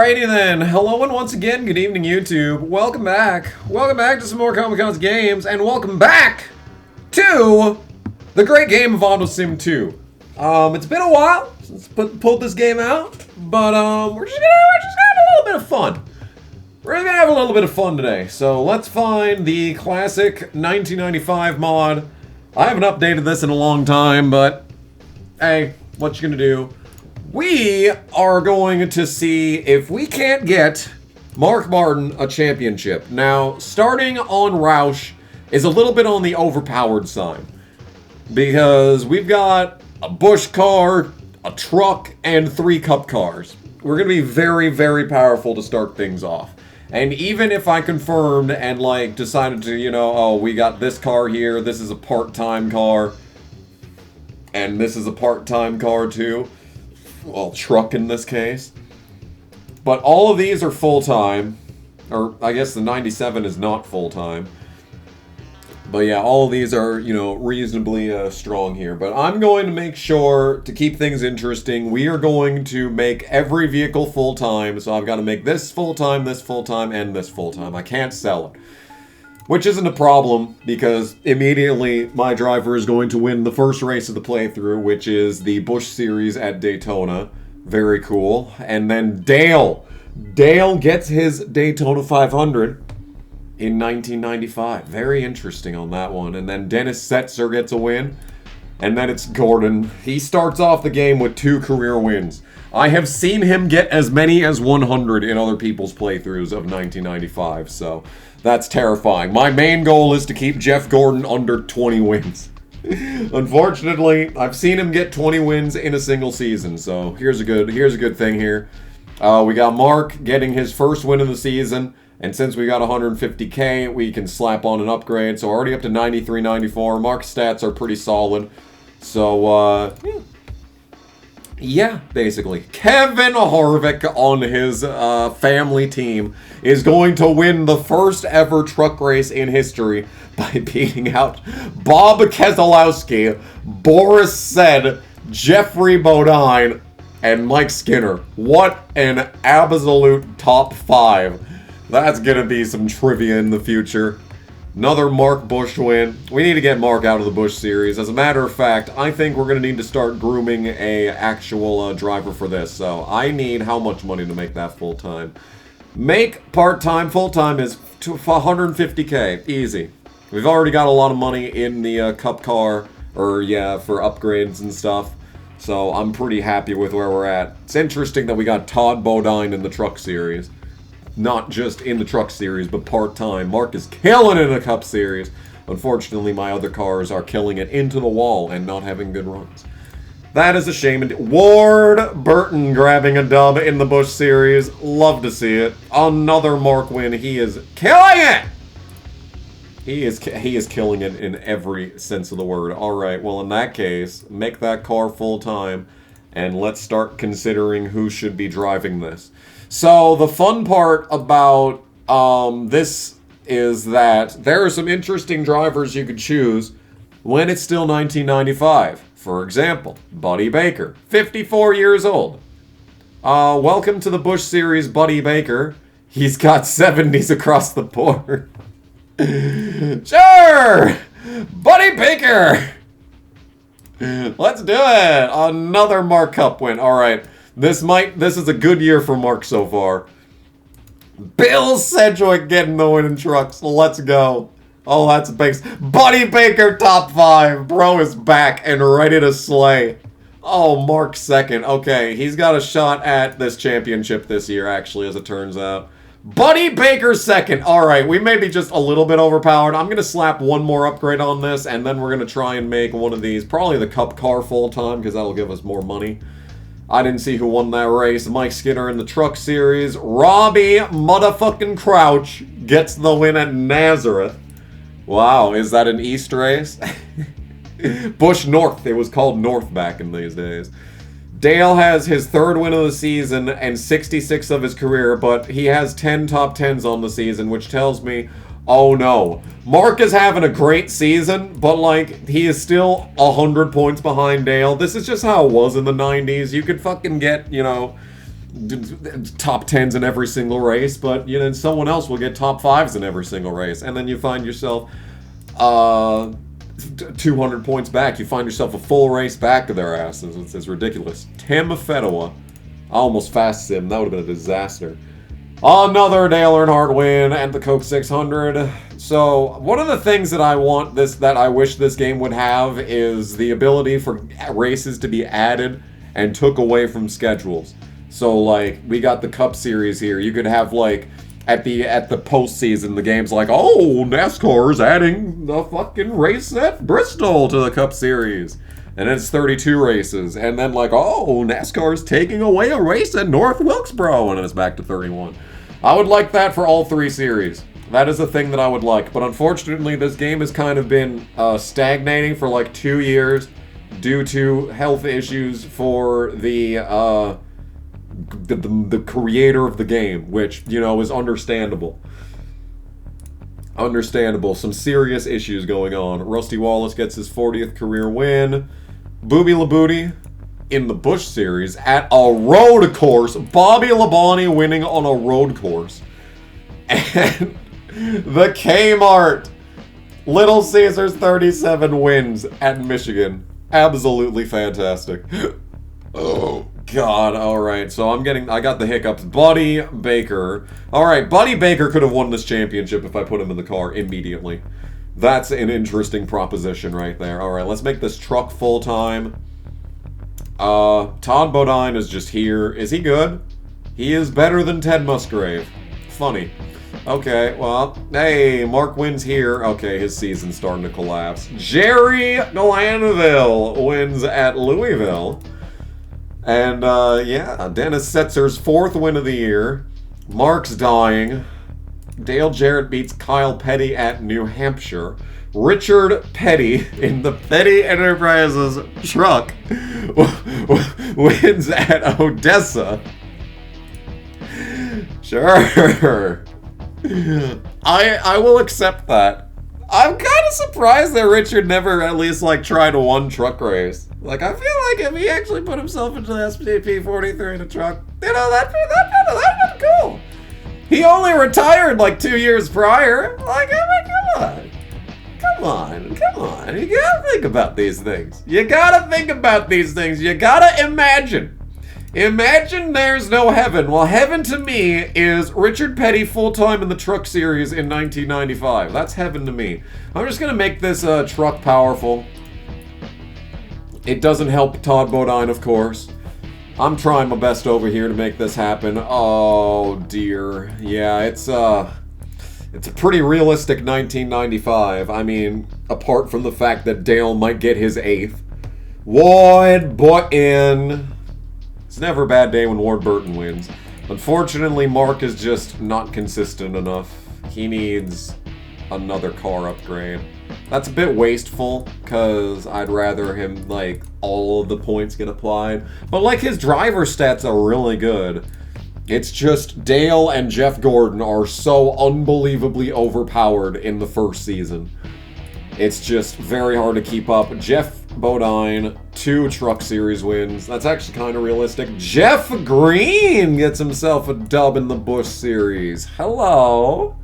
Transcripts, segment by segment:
Alrighty then, hello and once again, good evening YouTube. Welcome back. Welcome back to some more Comic Cons games, and welcome back to the great game of AutoSim 2. It's been a while since pulled this game out, but we're just gonna have a little bit of fun. We're gonna have a little bit of fun today. So let's find the classic 1995 mod. I haven't updated this in a long time, but hey, what you gonna do? We are going to see if we can't get Mark Martin a championship. Now, starting on Roush is a little bit on the overpowered side, because we've got a Bush car, a truck, and 3 cup cars. We're going to be very, very powerful to start things off. And even if I confirmed and, like, decided to, you know, oh, we got this car here, this is a part-time car, and this is a part-time car too. Well, truck in this case. But all of these are full-time. Or, I guess the 97 is not full-time. But yeah, all of these are, you know, reasonably strong here. But I'm going to make sure, to keep things interesting, we are going to make every vehicle full-time. So I've got to make this full-time, and this full-time. I can't sell it. Which isn't a problem, because immediately my driver is going to win the first race of the playthrough, which is the Busch Series at Daytona. Very cool. And then Dale gets his Daytona 500 in 1995. Very interesting on that one. And then Dennis Setzer gets a win. And then it's Gordon. He starts off the game with 2 career wins. I have seen him get as many as 100 in other people's playthroughs of 1995, so that's terrifying. My main goal is to keep Jeff Gordon under 20 wins. Unfortunately, I've seen him get 20 wins in a single season, so here's a good thing here. We got Mark getting his first win of the season, and since we got 150k, we can slap on an upgrade, so already up to 93, 94. Mark's stats are pretty solid, so yeah, basically. Kevin Harvick on his family team is going to win the first ever truck race in history by beating out Bob Keselowski, Boris Said, Jeffrey Bodine, and Mike Skinner. What an absolute top 5. That's gonna be some trivia in the future. Another Mark Bush win. We need to get Mark out of the Busch Series. As a matter of fact, I think we're going to need to start grooming a actual driver for this. So I need how much money to make that full-time? Make part-time, full-time is 150k. Easy. We've already got a lot of money in the cup car, or yeah, for upgrades and stuff. So I'm pretty happy with where we're at. It's interesting that we got Todd Bodine in the Truck Series. Not just in the Truck Series, but part-time. Mark is killing it in the Cup Series. Unfortunately, my other cars are killing it into the wall and not having good runs. That is a shame. Ward Burton grabbing a dub in the Busch Series. Love to see it. Another Mark win. He is killing it! He is killing it in every sense of the word. Alright, well in that case, make that car full-time, and let's start considering who should be driving this. So, the fun part about this is that there are some interesting drivers you could choose when it's still 1995. For example, Buddy Baker, 54 years old. Welcome to the Busch Series, Buddy Baker. He's got 70s across the board. Sure! Buddy Baker! Let's do it! Another Mark Cup win. Alright. This is a good year for Mark so far. Bill Sedgwick getting the win in trucks. Let's go. Oh, that's base. Buddy Baker top 5. Bro is back and ready to slay. Oh, Mark second. Okay, he's got a shot at this championship this year, actually, as it turns out. Buddy Baker second. Alright, we may be just a little bit overpowered. I'm going to slap one more upgrade on this, and then we're going to try and make one of these. Probably the Cup car full time, because that'll give us more money. I didn't see who won that race. Mike Skinner in the Truck Series. Robbie motherfucking Crouch gets the win at Nazareth. Wow, is that an East race? Busch North. It was called North back in these days. Dale has his 3rd win of the season and 66 of his career, but he has 10 top 10s on the season, which tells me, oh no. Mark is having a great season, but like, he is still 100 points behind Dale. This is just how it was in the 90s. You could fucking get, you know, top 10s in every single race, but you know, someone else will get top 5s in every single race, and then you find yourself 200 points back. You find yourself a full race back of their asses. It's ridiculous. Tim Fedwa. I almost fast sim. That would have been a disaster. Another Dale Earnhardt win and the Coke 600. So one of the things that I wish this game would have is the ability for races to be added and took away from schedules. So like we got the Cup Series here. You could have like at the postseason, the game's like, oh, NASCAR's adding the fucking race at Bristol to the Cup Series. And it's 32 races. And then like, oh, NASCAR's taking away a race at North Wilkesboro. And then it's back to 31. I would like that for all 3 series. That is a thing that I would like. But unfortunately, this game has kind of been stagnating for like 2 years due to health issues for the creator of the game, which, you know, is understandable. Understandable. Some serious issues going on. Rusty Wallace gets his 40th career win. Booby Labooty in the Busch Series at a road course. Bobby Labonte winning on a road course. And the Kmart. Little Caesars 37 wins at Michigan. Absolutely fantastic. Oh, God. All right. So I got the hiccups. Buddy Baker. All right. Buddy Baker could have won this championship if I put him in the car immediately. That's an interesting proposition right there. All right. Let's make this truck full time. Todd Bodine is just here. Is he good? He is better than Ted Musgrave. Funny. Okay, well, hey, Mark wins here. Okay, his season's starting to collapse. Jerry Glanville wins at Louisville. And, yeah, Dennis Setzer's 4th win of the year. Mark's dying. Dale Jarrett beats Kyle Petty at New Hampshire. Richard Petty in the Petty Enterprises truck wins at Odessa. Sure. I will accept that. I'm kind of surprised that Richard never at least like tried one truck race. Like I feel like if he actually put himself into the SPP 43 in a truck, you know, that'd be cool. He only retired like 2 years prior. Like, I mean, come on. You gotta think about these things. You gotta imagine. Imagine there's no heaven. Well, heaven to me is Richard Petty full-time in the Truck Series in 1995. That's heaven to me. I'm just going to make this truck powerful. It doesn't help Todd Bodine, of course. I'm trying my best over here to make this happen. Oh, dear. Yeah, it's a pretty realistic 1995. I mean, apart from the fact that Dale might get his 8th. Ward Burton. It's never a bad day when Ward Burton wins. Unfortunately, Mark is just not consistent enough. He needs another car upgrade. That's a bit wasteful, because I'd rather him, like, all of the points get applied. But, like, his driver stats are really good. It's just Dale and Jeff Gordon are so unbelievably overpowered in the first season. It's just very hard to keep up. Jeff Bodine, 2 Truck Series wins. That's actually kind of realistic. Jeff Green gets himself a dub in the Busch Series. Hello.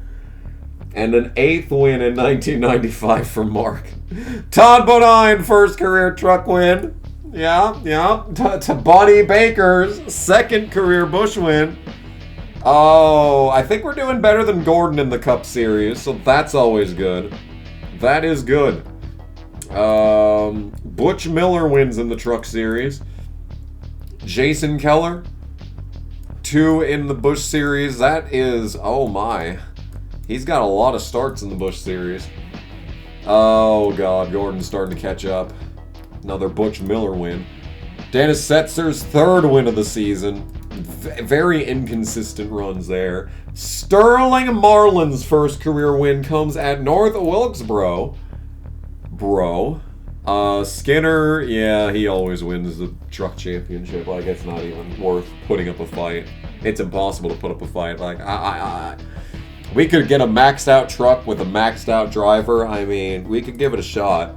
And an 8th win in 1995 for Mark. Todd Bodine, 1st career truck win. Yeah. To Buddy Baker's 2nd career Busch win. Oh, I think we're doing better than Gordon in the Cup Series, so that's always good. That is good. Butch Miller wins in the Truck Series. Jason Keller, 2 in the Busch Series. That is, oh my. He's got a lot of starts in the Busch Series. Oh God, Gordon's starting to catch up. Another Butch Miller win. Dennis Setzer's 3rd win of the season. Very inconsistent runs there. Sterling Marlin's 1st career win comes at North Wilkesboro. Skinner, yeah, he always wins the truck championship. Like, it's not even worth putting up a fight. It's impossible to put up a fight. Like, we could get a maxed out truck with a maxed out driver. I mean, we could give it a shot.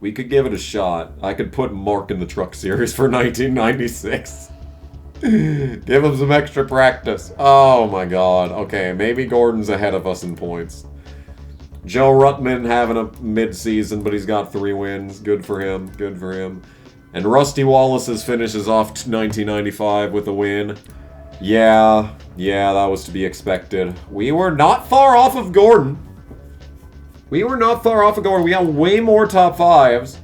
I could put Mark in the Truck Series for 1996. Give him some extra practice. Oh my god. Okay, maybe Gordon's ahead of us in points. Joe Ruttman having a mid-season, but he's got 3 wins. Good for him. Good for him. And Rusty Wallace's finishes off 1995 with a win. Yeah, that was to be expected. We were not far off of Gordon. We got way more top 5s.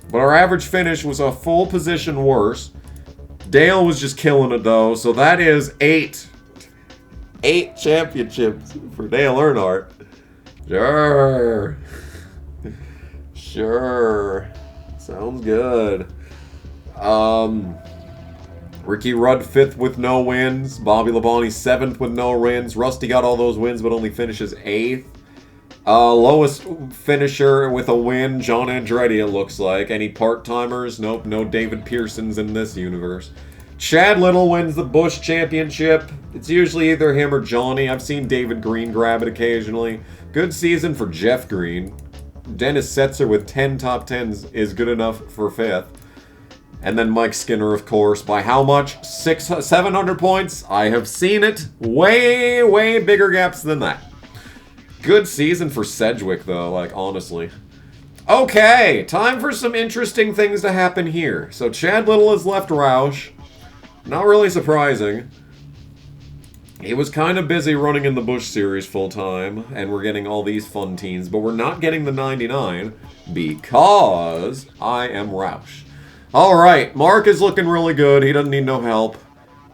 But our average finish was a full position worse. Dale was just killing it though, so that is 8. 8 championships for Dale Earnhardt. Sure. Sure. Sounds good. Ricky Rudd 5th with no wins. Bobby Labonte 7th with no wins. Rusty got all those wins but only finishes 8th. Lowest finisher with a win, John Andretti, it looks like. Any part-timers? Nope, no David Pearsons in this universe. Chad Little wins the Busch Championship. It's usually either him or Johnny. I've seen David Green grab it occasionally. Good season for Jeff Green. Dennis Setzer with 10 top 10s is good enough for 5th. And then Mike Skinner, of course. By how much? 700 points? I have seen it. Way, way bigger gaps than that. Good season for Sedgwick, though, like, honestly. Okay, time for some interesting things to happen here. So Chad Little has left Roush. Not really surprising. He was kind of busy running in the Busch Series full-time, and we're getting all these fun teams, but we're not getting the 99 because I am Roush. Alright, Mark is looking really good. He doesn't need no help.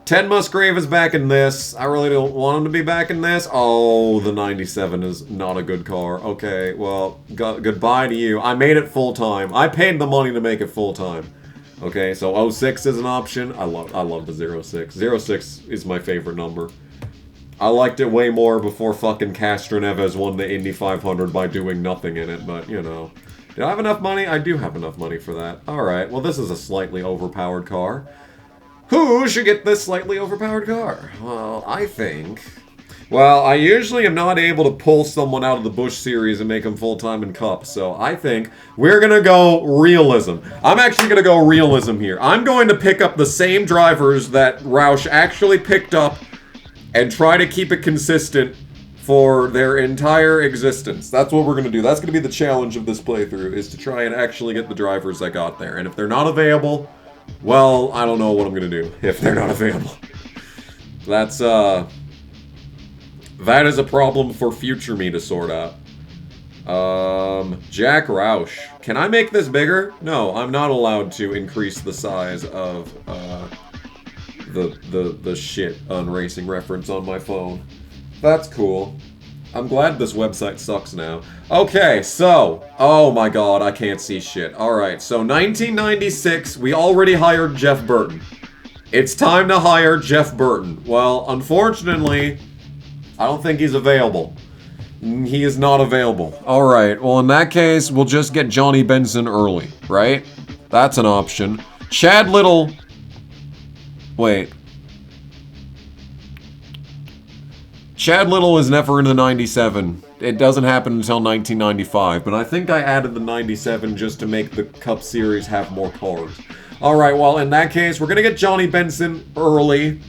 Ted Musgrave is back in this. I really don't want him to be back in this. Oh, the 97 is not a good car. Okay, well, goodbye to you. I made it full-time. I paid the money to make it full-time. Okay, so 06 is an option. I love the 06. 06 is my favorite number. I liked it way more before fucking Castro Neves won the Indy 500 by doing nothing in it, but, you know. Do I have enough money? I do have enough money for that. Alright, well, this is a slightly overpowered car. Who should get this slightly overpowered car? Well, I think... Well, I usually am not able to pull someone out of the Busch Series and make them full-time in Cup, so I think we're gonna go realism. I'm actually gonna go realism here. I'm going to pick up the same drivers that Roush actually picked up and try to keep it consistent for their entire existence. That's what we're gonna do. That's gonna be the challenge of this playthrough, is to try and actually get the drivers I got there. And if they're not available, well, I don't know what I'm gonna do if they're not available. That's, that is a problem for future me to sort out. Jack Roush. Can I make this bigger? No, I'm not allowed to increase the size of, the shit on racing reference on my phone. That's cool. I'm glad this website sucks now. Okay, so... Oh my god, I can't see shit. Alright, so 1996, we already hired Jeff Burton. It's time to hire Jeff Burton. Well, unfortunately, I don't think he's available. He is not available. Alright, well in that case, we'll just get Johnny Benson early, right? That's an option. Chad Little... Wait. Chad Little is never in the 97. It doesn't happen until 1995, but I think I added the 97 just to make the Cup Series have more cars. Alright, well, in that case, we're gonna get Johnny Benson early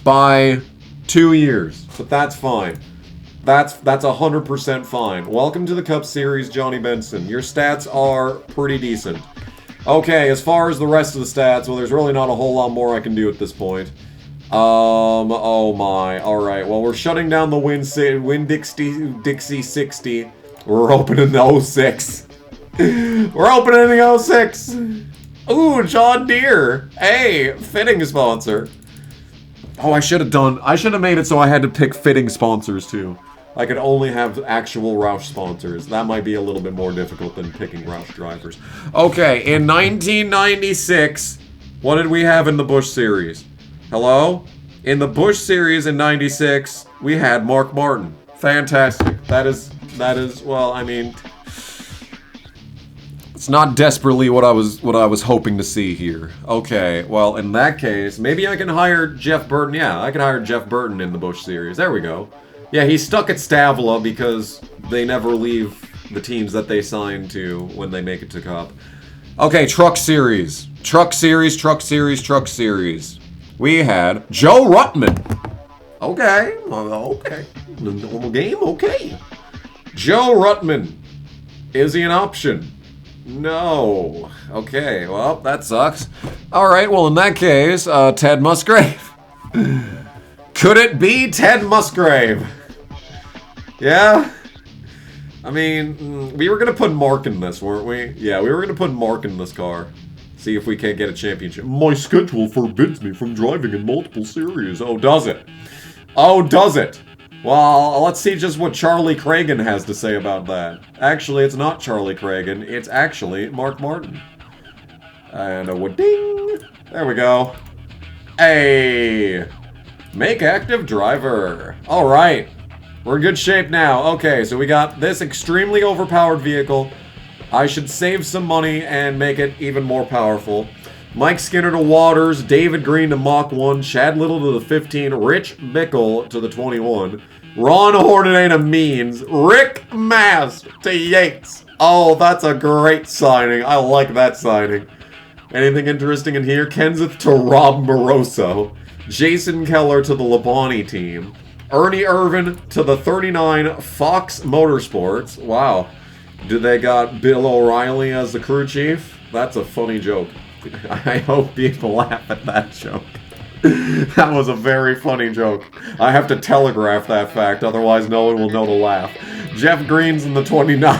by 2 years, but that's fine. That's 100% fine. Welcome to the Cup Series, Johnny Benson. Your stats are pretty decent. Okay, as far as the rest of the stats, well, there's really not a whole lot more I can do at this point. Oh my. Alright, well, we're shutting down the Win-Dixie 60. We're opening the 06. We're opening the 06. Ooh, John Deere. Hey, fitting sponsor. Oh, I should have made it so I had to pick fitting sponsors, too. I could only have actual Roush sponsors. That might be a little bit more difficult than picking Roush drivers. Okay, in 1996, what did we have in the Busch Series? Hello? In the Busch Series in 96, we had Mark Martin. Fantastic. That is, well, I mean... It's not desperately what I was hoping to see here. Okay, well, in that case, maybe I can hire Jeff Burton. Yeah, I can hire Jeff Burton in the Busch Series. There we go. Yeah, he's stuck at Stavla because they never leave the teams that they sign to when they make it to Cup. Okay, Truck Series. Truck Series, Truck Series, Truck Series. we had Joe Ruttman. Okay, okay. The normal game, okay. Joe Ruttman. Is he an option? No. Okay, well, that sucks. Alright, well, in that case, Ted Musgrave. Could it be Ted Musgrave? Yeah? I mean, we were gonna put Mark in this, weren't we? Yeah, we were gonna put Mark in this car. See if we can't get a championship. My schedule forbids me from driving in multiple series. Oh, does it? Oh, does it? Well, let's see just what Charlie Cragen has to say about that. Actually, it's not Charlie Cragen. It's actually Mark Martin. And a ding. There we go. Hey. Make active driver. All right. We're in good shape now. Okay, so we got this extremely overpowered vehicle. I should save some money and make it even more powerful. Mike Skinner to Waters, David Green to Mach 1, Chad Little to the 15, Rich Bickle to the 21, Ron Hornaday to Means, Rick Mast to Yates. Oh, that's a great signing. I like that signing. Anything interesting in here? Kenseth to Rob Moroso, Jason Keller to the Labonte team, Ernie Irvin to the 39 Fox Motorsports. Wow. Do they got Bill O'Reilly as the crew chief? That's a funny joke. I hope people laugh at that joke. That was a very funny joke. I have to telegraph that fact, otherwise no one will know to laugh. Jeff Green's in the 29.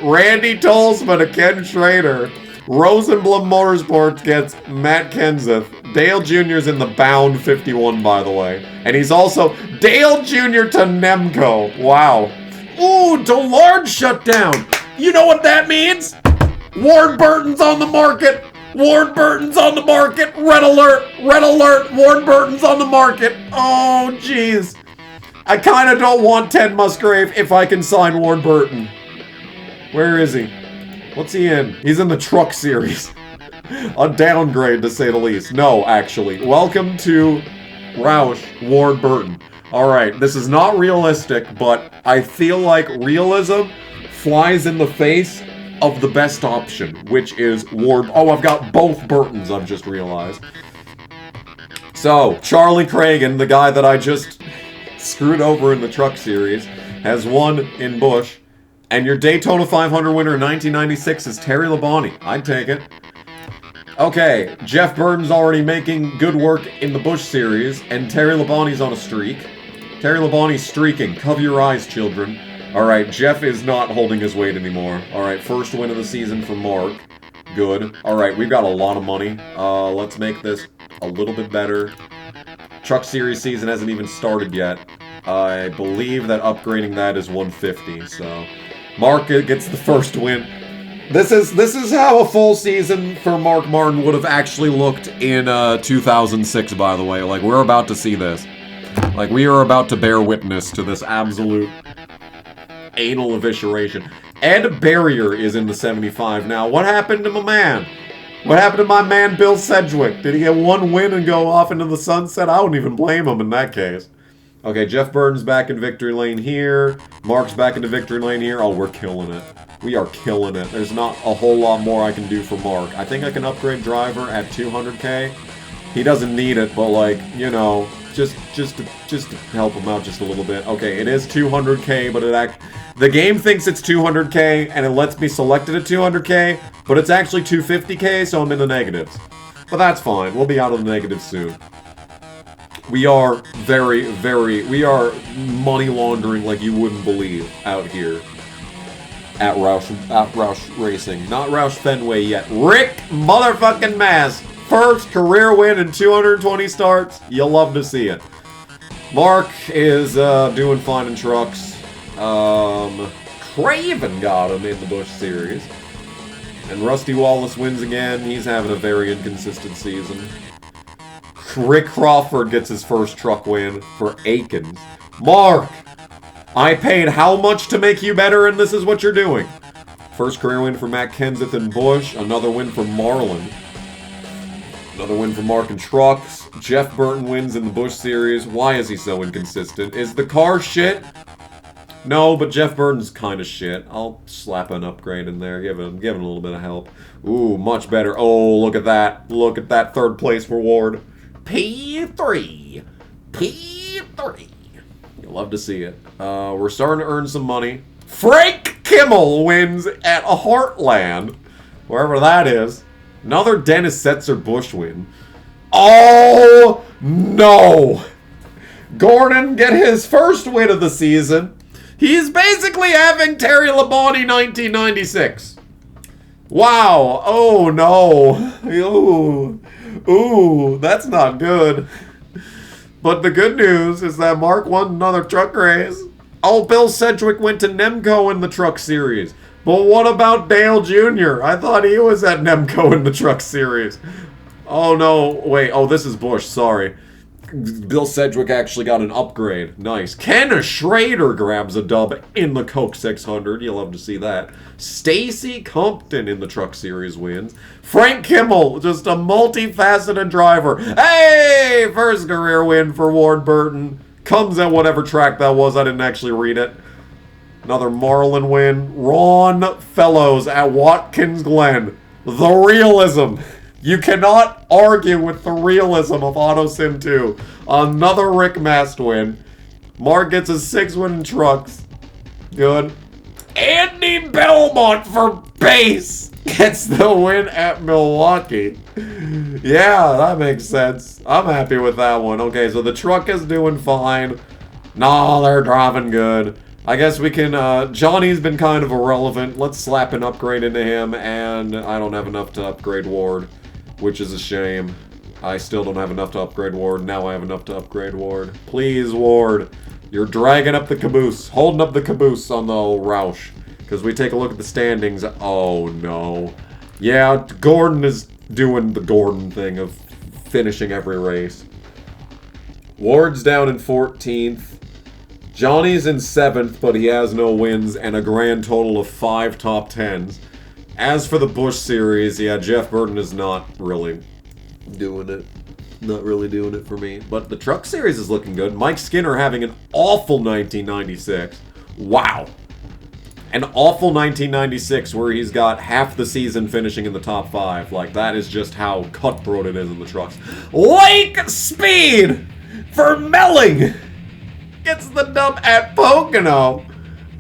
Randy Tolsma to Ken Schrader. Rosenblum Motorsports gets Matt Kenseth. Dale Jr.'s in the Bound 51, by the way. And he's also Dale Jr. to Nemco. Wow. Ooh, DeLarge shut down. You know what that means? Ward Burton's on the market! Ward Burton's on the market! Red alert! Red alert! Ward Burton's on the market! Oh, jeez. I kind of don't want Ted Musgrave if I can sign Ward Burton. Where is he? What's he in? He's in the truck series. A downgrade, to say the least. No, actually. Welcome to Roush, Ward Burton. Alright, this is not realistic, but I feel like realism flies in the face of the best option, which is Ward... Oh, I've got both Burtons, I've just realized. So, Charlie Cragen, the guy that I just screwed over in the truck series, has won in Busch. And your Daytona 500 winner in 1996 is Terry Labonte. I'd take it. Okay, Jeff Burton's already making good work in the Busch series, and Terry Labonte's on a streak. Terry Labonte's streaking. Cover your eyes, children. Alright, Jeff is not holding his weight anymore. Alright, first win of the season for Mark. Good. Alright, we've got a lot of money. Let's make this a little bit better. Truck Series season hasn't even started yet. I believe that upgrading that is 150, so... Mark gets the first win. This is how a full season for Mark Martin would have actually looked in 2006, by the way. Like, we're about to see this. Like, we are about to bear witness to this absolute... anal evisceration. Ed Barrier is in the 75 now. What happened to my man? What happened to my man Bill Sedgwick? Did he get one win and go off into the sunset? I wouldn't even blame him in that case. Okay, Jeff Burton's back in victory lane here. Mark's back into victory lane here. Oh, we're killing it. We are killing it. There's not a whole lot more I can do for Mark. I think I can upgrade driver at 200k. He doesn't need it, but like, you know, just to help him out just a little bit. Okay, it is 200k, but the game thinks it's 200k, and it lets me select it at 200k, but it's actually 250k, so I'm in the negatives. But that's fine. We'll be out of the negatives soon. We are we are money laundering like you wouldn't believe out here at Roush Racing. Not Roush Fenway yet. Rick motherfucking Mast. First career win in 220 starts. You'll love to see it. Mark is doing fine in trucks. Craven got him in the Busch Series. And Rusty Wallace wins again. He's having a very inconsistent season. Rick Crawford gets his first truck win for Aikens. Mark! I paid how much to make you better, and this is what you're doing. First career win for Matt Kenseth and Busch. Another win for Marlin. Another win for Mark and Trucks. Jeff Burton wins in the Busch Series. Why is he so inconsistent? Is the car shit? No, but Jeff Burton's kind of shit. I'll slap an upgrade in there, give him a little bit of help. Ooh, much better. Oh, look at that. Look at that third place reward. P3. P3. You'll love to see it. We're starting to earn some money. Frank Kimmel wins at Heartland, wherever that is. Another Dennis Setzer Bush win. Oh, no. Gordon get his first win of the season. He's basically having Terry Labonte 1996. Wow. Oh, no. Ooh, that's not good. But the good news is that Mark won another truck race. Oh, Bill Sedgwick went to Nemco in the truck series. But what about Dale Jr.? I thought he was at Nemco in the truck series. Oh, no. Wait. Oh, this is Bush. Sorry. Bill Sedgwick actually got an upgrade. Nice. Ken Schrader grabs a dub in the Coke 600. You'll love to see that. Stacy Compton in the Truck Series wins. Frank Kimmel, just a multifaceted driver. Hey! First career win for Ward Burton. Comes at whatever track that was. I didn't actually read it. Another Marlin win. Ron Fellows at Watkins Glen. The realism. You cannot argue with the realism of AutoSim 2. Another Rick Mast win. Mark gets his 6th win in trucks. Good. Andy Belmont for base gets the win at Milwaukee. Yeah, that makes sense. I'm happy with that one. Okay, so the truck is doing fine. No, they're driving good. I guess we can, Johnny's been kind of irrelevant. Let's slap an upgrade into him, and I don't have enough to upgrade Ward, which is a shame. I still don't have enough to upgrade Ward. Now I have enough to upgrade Ward. Please, Ward. You're dragging up the caboose. Holding up the caboose on the old Roush. Because we take a look at the standings. Oh, no. Yeah, Gordon is doing the Gordon thing of finishing every race. Ward's down in 14th. Johnny's in 7th, but he has no wins and a grand total of 5 top 10s. As for the Bush series, yeah, Jeff Burton is not really doing it. Not really doing it for me. But the truck series is looking good. Mike Skinner having an awful 1996. Wow. An awful 1996 where he's got half the season finishing in the top 5. Like, that is just how cutthroat it is in the trucks. Lake Speed for Melling gets the dub at Pocono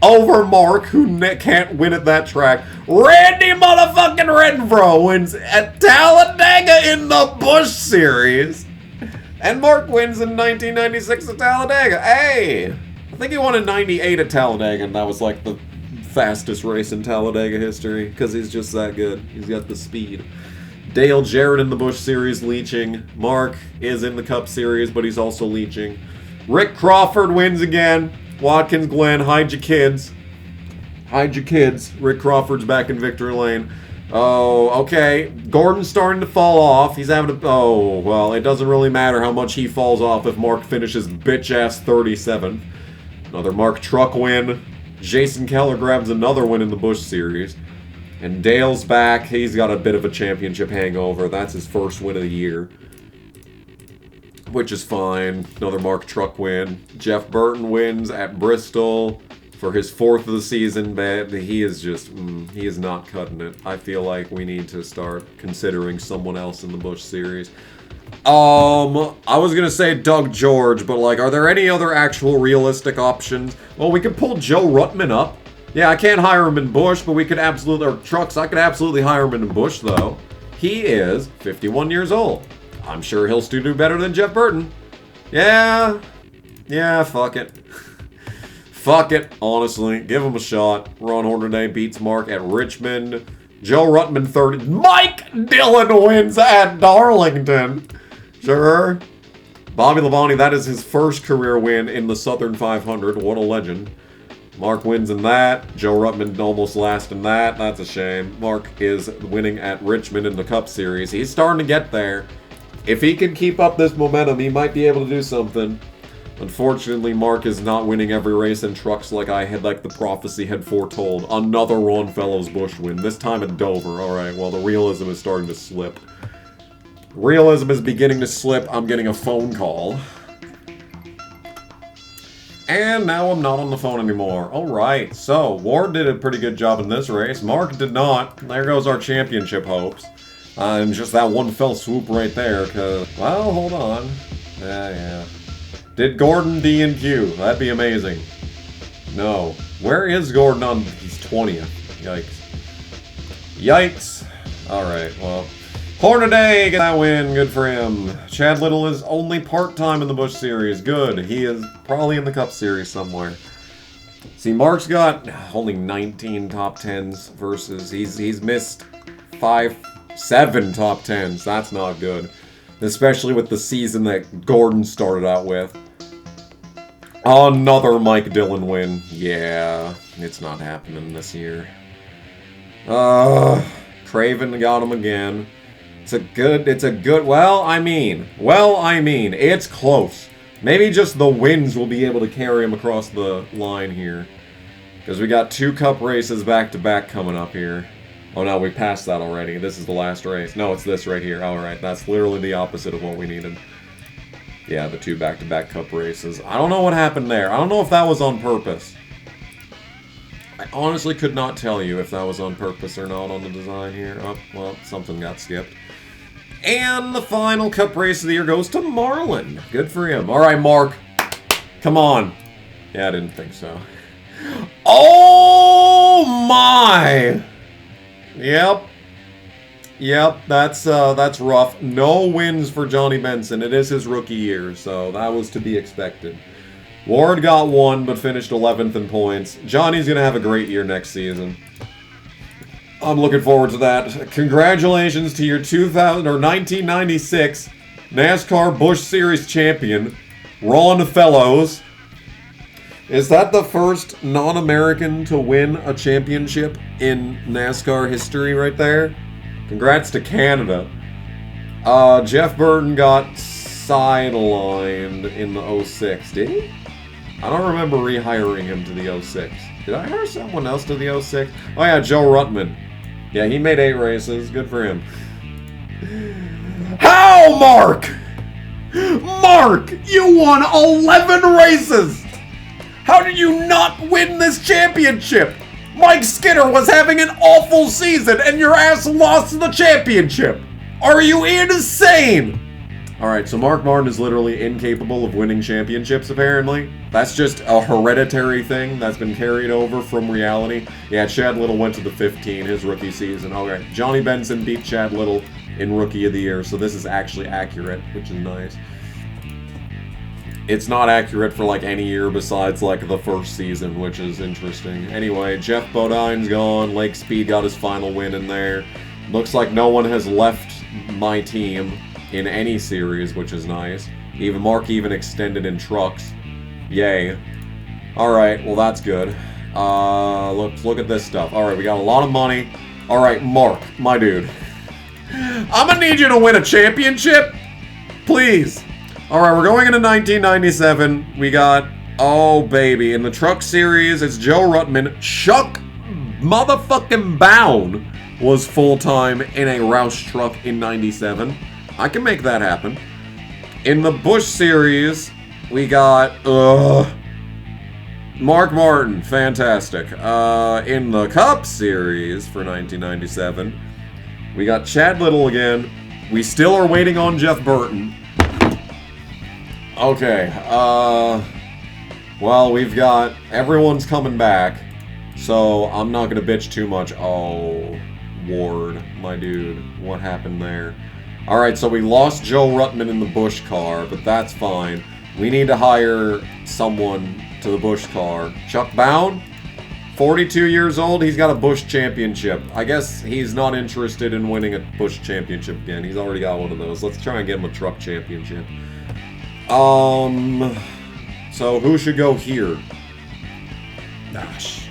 over Mark, who can't win at that track. Randy motherfucking Renfro wins at Talladega in the Bush Series. And Mark wins in 1996 at Talladega. Hey! I think he won in 98 at Talladega, and that was like the fastest race in Talladega history, because he's just that good. He's got the speed. Dale Jarrett in the Bush Series leeching. Mark is in the Cup Series, but he's also leeching. Rick Crawford wins again. Watkins Glen, hide your kids. Hide your kids. Rick Crawford's back in victory lane. Oh, okay. Gordon's starting to fall off. He's having a... Oh, well, it doesn't really matter how much he falls off if Mark finishes bitch-ass 37th. Another Mark truck win. Jason Keller grabs another win in the Bush Series. And Dale's back. He's got a bit of a championship hangover. That's his first win of the year, which is fine. Another Mark truck win. Jeff Burton wins at Bristol for his 4th of the season, but he is just, he is not cutting it. I feel like we need to start considering someone else in the Bush Series. I was gonna say Doug George, but like, are there any other actual realistic options? Well, we could pull Joe Ruttman up. Yeah, I can't hire him in Bush, but we could absolutely, or trucks, I could absolutely hire him in Bush, though. He is 51 years old. I'm sure he'll still do better than Jeff Burton. Yeah, fuck it. Fuck it, honestly. Give him a shot. Ron Hornaday beats Mark at Richmond. Joe Ruttman 30. Mike Dillon wins at Darlington. Sure. Bobby Labonte, that is his first career win in the Southern 500. What a legend. Mark wins in that. Joe Ruttman almost last in that. That's a shame. Mark is winning at Richmond in the Cup Series. He's starting to get there. If he can keep up this momentum, he might be able to do something. Unfortunately, Mark is not winning every race in trucks like the prophecy had foretold. Another Ron Fellows Bush win, this time at Dover. Alright, well, the realism is starting to slip. Realism is beginning to slip. I'm getting a phone call. And now I'm not on the phone anymore. Alright, so Ward did a pretty good job in this race. Mark did not. There goes our championship hopes. And just that one fell swoop right there, because... Well, hold on. Yeah. Did Gordon D and Q? That'd be amazing. No. Where is Gordon on... He's 20th. Yikes. Yikes. Alright, well... Hornaday, get that win. Good for him. Chad Little is only part-time in the Busch Series. Good. He is probably in the Cup Series somewhere. See, Mark's got only 19 top 10s versus... He's missed 7 top 10s. That's not good. Especially with the season that Gordon started out with. Another Mike Dillon win. Yeah, it's not happening this year. Craven got him again. It's a good, well, I mean, it's close. Maybe just the wins will be able to carry him across the line here. Because we got 2 Cup races back-to-back coming up here. Oh no, we passed that already. This is the last race. No, it's this right here. Alright, that's literally the opposite of what we needed. Yeah, the 2 back-to-back Cup races. I don't know what happened there. I don't know if that was on purpose. I honestly could not tell you if that was on purpose or not on the design here. Oh, well, something got skipped. And the final Cup race of the year goes to Marlin. Good for him. Alright, Mark. Come on. Yeah, I didn't think so. Oh my! Yep, that's rough. No wins for Johnny Benson. It is his rookie year, so that was to be expected. Ward got 1, but finished 11th in points. Johnny's gonna have a great year next season. I'm looking forward to that. Congratulations to your 1996 NASCAR Busch Series champion, Ron Fellows. Is that the first non-American to win a championship in NASCAR history right there? Congrats to Canada. Jeff Burton got sidelined in the 06, did he? I don't remember rehiring him to the 06. Did I hire someone else to the 06? Oh yeah, Joe Ruttman. Yeah, he made 8 races. Good for him. How, Mark? Mark, you won 11 races! How did you not win this championship? Mike Skinner was having an awful season and your ass lost the championship! Are you insane? Alright, so Mark Martin is literally incapable of winning championships, apparently. That's just a hereditary thing that's been carried over from reality. Yeah, Chad Little went to the 15 his rookie season. Okay, Johnny Benson beat Chad Little in Rookie of the Year, so this is actually accurate, which is nice. It's not accurate for, like, any year besides, like, the first season, which is interesting. Anyway, Jeff Bodine's gone. Lake Speed got his final win in there. Looks like no one has left my team in any series, which is nice. Mark even extended in trucks. Yay. Alright, well that's good. Look at this stuff. Alright, we got a lot of money. Alright, Mark, my dude. I'm gonna need you to win a championship. Please. Alright, we're going into 1997. We got, oh baby, in the truck series, it's Joe Ruttman. Chuck motherfucking Bound was full-time in a Roush truck in 97. I can make that happen. In the Busch series, we got, Mark Martin, fantastic. In the Cup series for 1997, we got Chad Little again. We still are waiting on Jeff Burton. Okay, well, we've got, everyone's coming back, so I'm not gonna bitch too much. Oh, Ward, my dude, what happened there? Alright, so we lost Joe Ruttman in the Busch car, but that's fine. We need to hire someone to the Busch car. Chuck Bound? 42 years old, he's got a Busch championship. I guess he's not interested in winning a Busch championship again. He's already got one of those. Let's try and get him a truck championship. So who should go here? Gosh.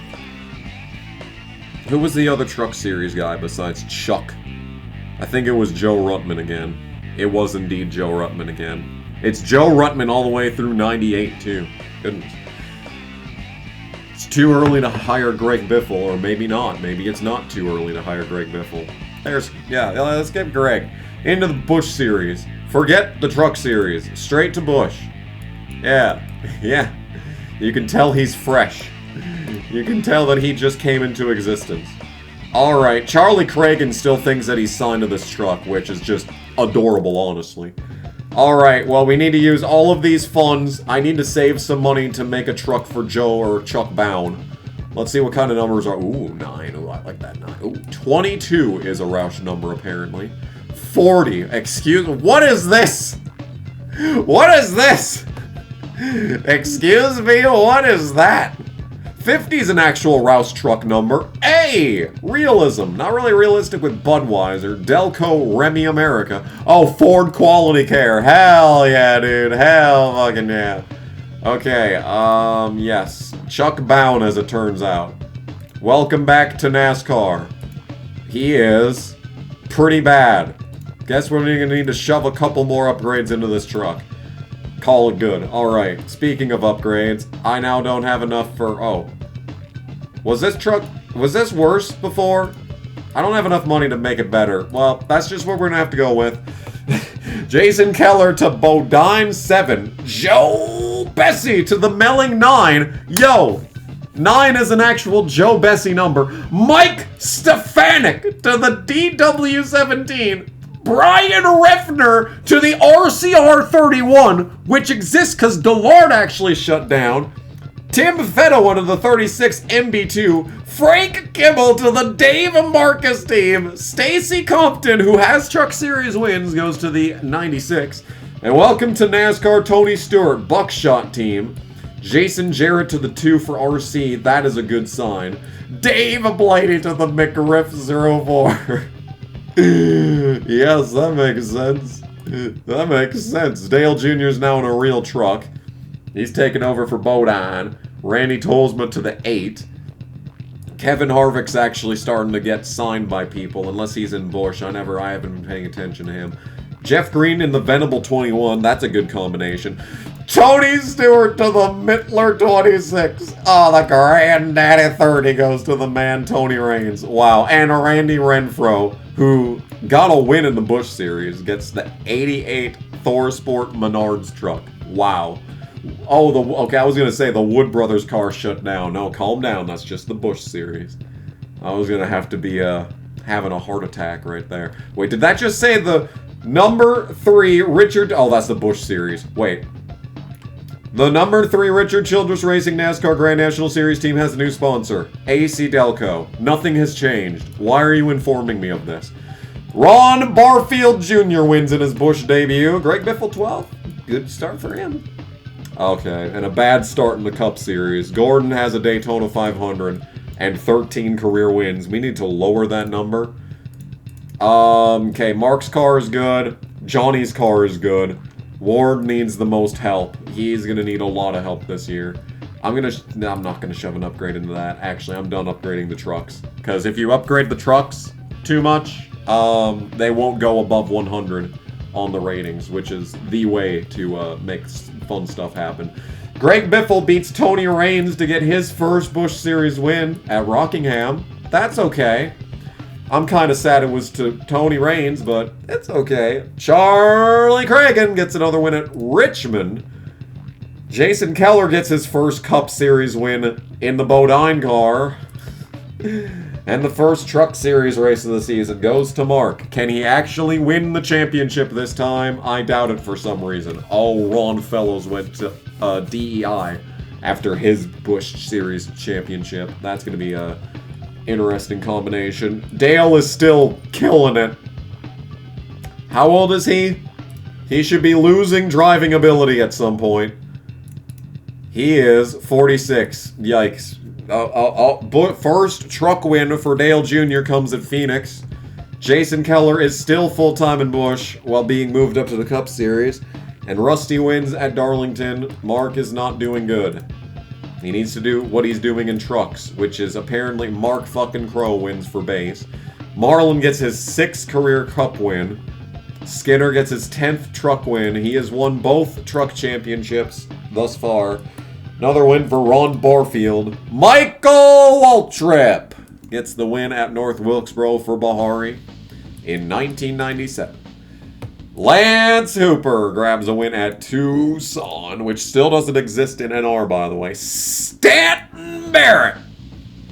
Who was the other truck series guy besides Chuck? I think it was Joe Ruttman again. It was indeed Joe Ruttman again. It's Joe Ruttman all the way through 98, too. Goodness. It's too early to hire Greg Biffle, or maybe not. Maybe it's not too early to hire Greg Biffle. Let's get Greg. Into the Busch series. Forget the truck series. Straight to Busch. Yeah. You can tell he's fresh. You can tell that he just came into existence. Alright, Charlie Cragen still thinks that he's signed to this truck, which is just adorable, honestly. Alright, well, we need to use all of these funds. I need to save some money to make a truck for Joe or Chuck Bound. Let's see what kind of numbers are. Ooh, 9. Ooh, I like that 9. Ooh, 22 is a Roush number, apparently. 40. Excuse me. What is this? What is this? Excuse me, what is that? 50 is an actual Roush truck number. Hey! Realism. Not really realistic with Budweiser. Delco Remy America. Oh, Ford Quality Care. Hell yeah, dude. Hell fucking yeah. Okay, yes. Chuck Bound, as it turns out. Welcome back to NASCAR. He is pretty bad. Guess we're gonna need to shove a couple more upgrades into this truck. Call it good. Alright, speaking of upgrades, I now don't have enough for... Oh. Was this worse before? I don't have enough money to make it better. Well, that's just what we're gonna have to go with. Jason Keller to Bodine 7. Joe Bessie to the Melling 9. Yo! 9 is an actual Joe Bessie number. Mike Stefanik to the DW17. Brian Refner to the RCR31, which exists because Dillard actually shut down. Tim Fedowin to the 36 MB2. Frank Kimmel to the Dave Marcus team. Stacy Compton, who has Truck Series wins, goes to the 96. And welcome to NASCAR Tony Stewart, Buckshot team. Jason Jarrett to the 2 for RC. That is a good sign. Dave Blighty to the McGriff 04. Yes, that makes sense. That makes sense. Dale Jr. is now in a real truck. He's taking over for Bodine. Randy Tolsma to the 8. Kevin Harvick's actually starting to get signed by people, unless he's in Busch. I haven't been paying attention to him. Jeff Green in the Venable 21. That's a good combination. Tony Stewart to the Mittler 26. Oh, the Granddaddy 30 goes to the man Tony Raines. Wow. And Randy Renfro, who got a win in the Busch Series, gets the 88 Thor Sport Menards truck. Wow. Oh, okay, I was going to say the Wood Brothers car shut down. No, calm down. That's just the Busch Series. I was going to have to be having a heart attack right there. Wait, did that just say the number 3 Richard... Oh, that's the Busch Series. Wait. The number 3 Richard Childress Racing NASCAR Grand National Series team has a new sponsor. AC Delco. Nothing has changed. Why are you informing me of this? Ron Barfield Jr. wins in his Busch debut. Greg Biffle 12. Good start for him. Okay, and a bad start in the Cup Series. Gordon has a Daytona 500 and 13 career wins. We need to lower that number. Okay, Mark's car is good. Johnny's car is good. Ward needs the most help. He's going to need a lot of help this year. I'm not going to shove an upgrade into that. Actually, I'm done upgrading the trucks. Because if you upgrade the trucks too much, they won't go above 100 on the ratings, which is the way to make fun stuff happen. Greg Biffle beats Tony Raines to get his first Busch Series win at Rockingham. That's okay. I'm kind of sad it was to Tony Raines, but it's okay. Charlie Cragen gets another win at Richmond. Jason Keller gets his first Cup Series win in the Bodine car. And the first Truck Series race of the season goes to Mark. Can he actually win the championship this time? I doubt it for some reason. Oh, Ron Fellows went to DEI after his Busch Series championship. That's going to be a interesting combination. Dale is still killing it. How old is he? He should be losing driving ability at some point. He is 46. Yikes. First truck win for Dale Jr. comes at Phoenix. Jason Keller is still full-time in Busch while being moved up to the Cup Series. And Rusty wins at Darlington. Mark is not doing good. He needs to do what he's doing in trucks, which is apparently Mark fucking Crow wins for base. Marlon gets his 6th career Cup win. Skinner gets his 10th truck win. He has won both truck championships thus far. Another win for Ron Barfield. Michael Waltrip gets the win at North Wilkesboro for Bahari in 1997. Lance Hooper grabs a win at Tucson, which still doesn't exist in NR, by the way. Stanton Barrett